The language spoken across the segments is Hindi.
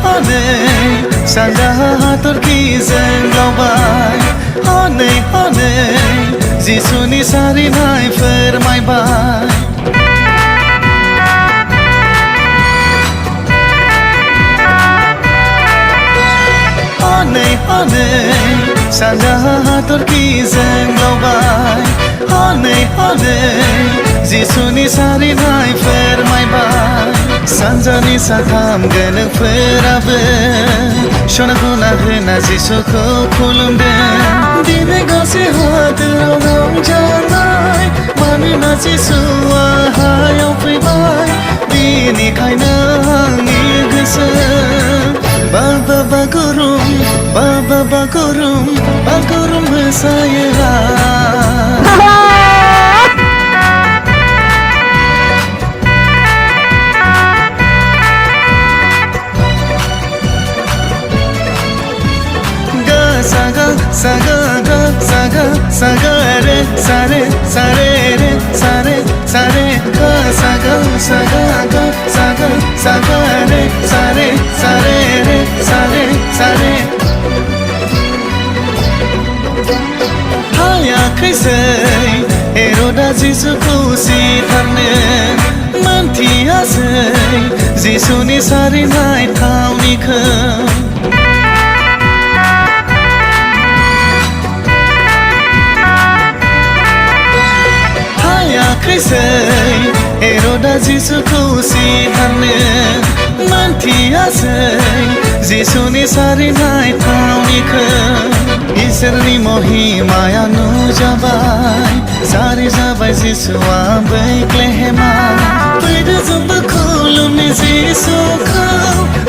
हनै सानजाहा हाथरखिजों लावबाय हनै हनै जिसुनि सारिनाय फोरमायबाय हनै हनै सानजाहा हाथरखिजों लावबाय हनै हनै जिसुनि सारिनाय फोरमायबाय सानजानि साथाम गोनोफोराबो सना गना होना जिसुखौ खुलुमदों दिनै गासै हादोराव रंजानाय मानोना जिसुआ हायाव फैबाय बेनिखायनो आंनि गोसो Baba bagurum मोसायो saga saga ga saga saga re sare sare re sare sare ga saga saga ga saga saga re sare sare re sare sare haya krisai eroda jisuku sitarne mantiasai jisuni sarinai thaunikhौ Krisai eroda jisuku sitarne mantiasai jisuni sarinai thaunikhौ इसोरनि महिमाया नुजाबाय जारि जाबाय जिसुआ बैक्लेहेमाव फैदो जोंबो खुलुमनि जिसुखौ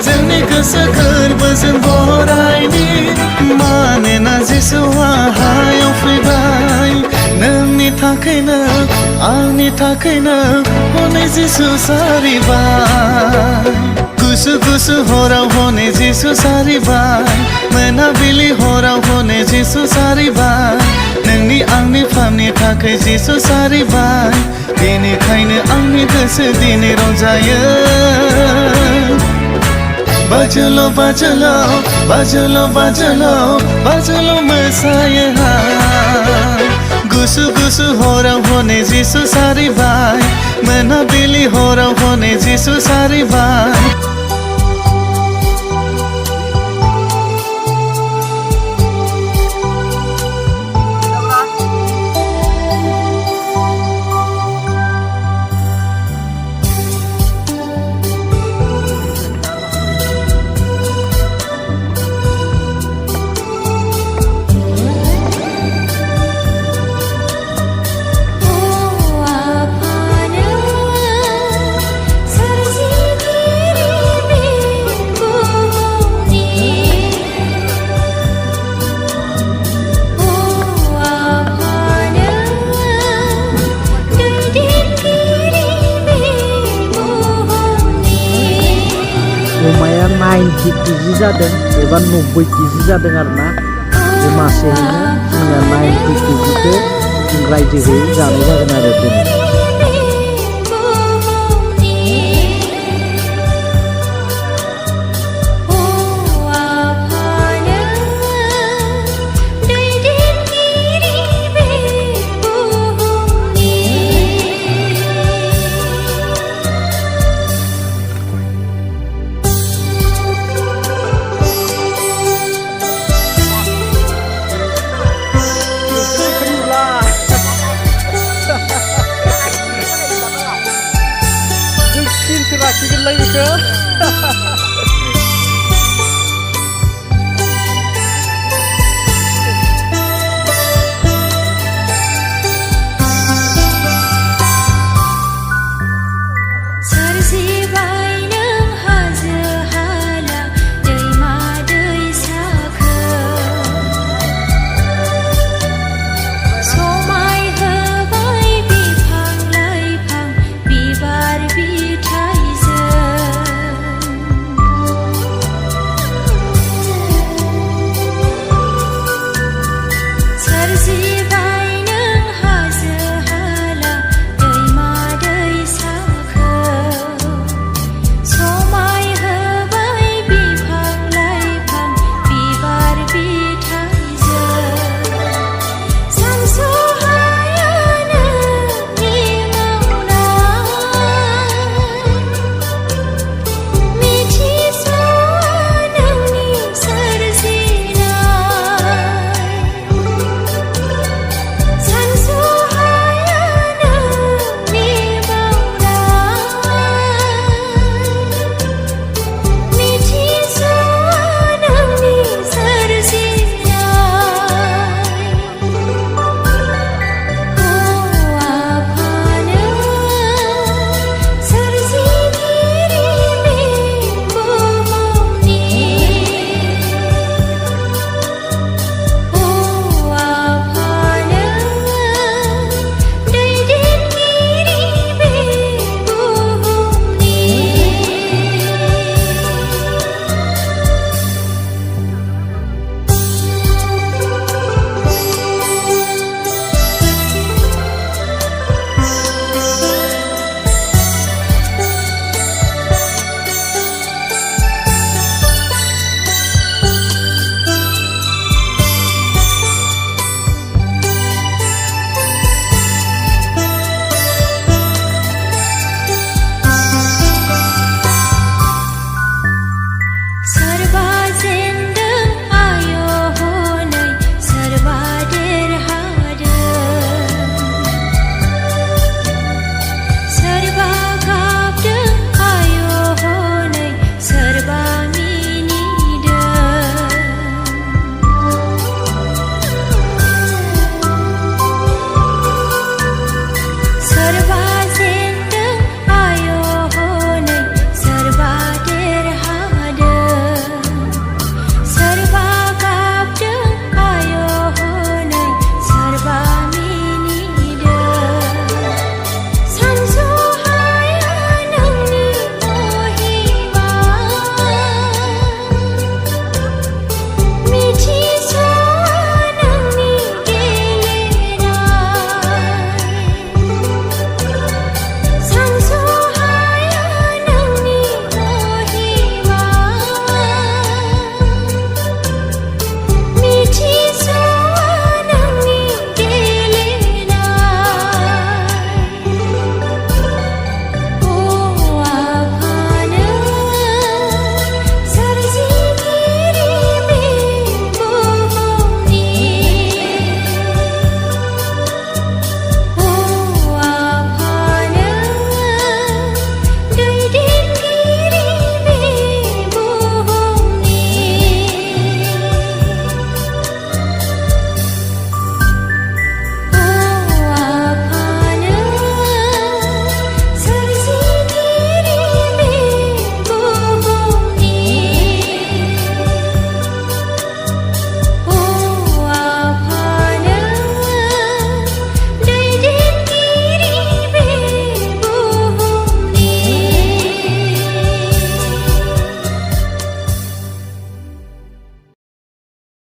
जोंनि गोसो गोरबोजों बरायनि मानोना जिसुआ हायाव फैबाय नोंनि थाखायनो आंनि थाखायनो हनै जिसु सारिबाय गुसु गुसु हराव हनै जिसु सारिबाय मोनाबिलि हराव हनै जिसु सारिबाय नोंनि आंनि फामनि थाखाय जिसु सारिबाय बेनिखायनो आंनि गोसो दिनै रंजायो बाजोलो बाजोलो बाजोलो बाजोलो बाजोलो मोसायो गुसु गुसु हराव हनै जिसु सारिबाय मोनाबिलि हराव हनै जिसु सारिबाय अमाया 90 केजि जादों एबा 90 केजि जादों आरोना बे मासेयैनो जोंना 90 केजिखौ जों रायजोयै जानाय जागोन आरो दिनै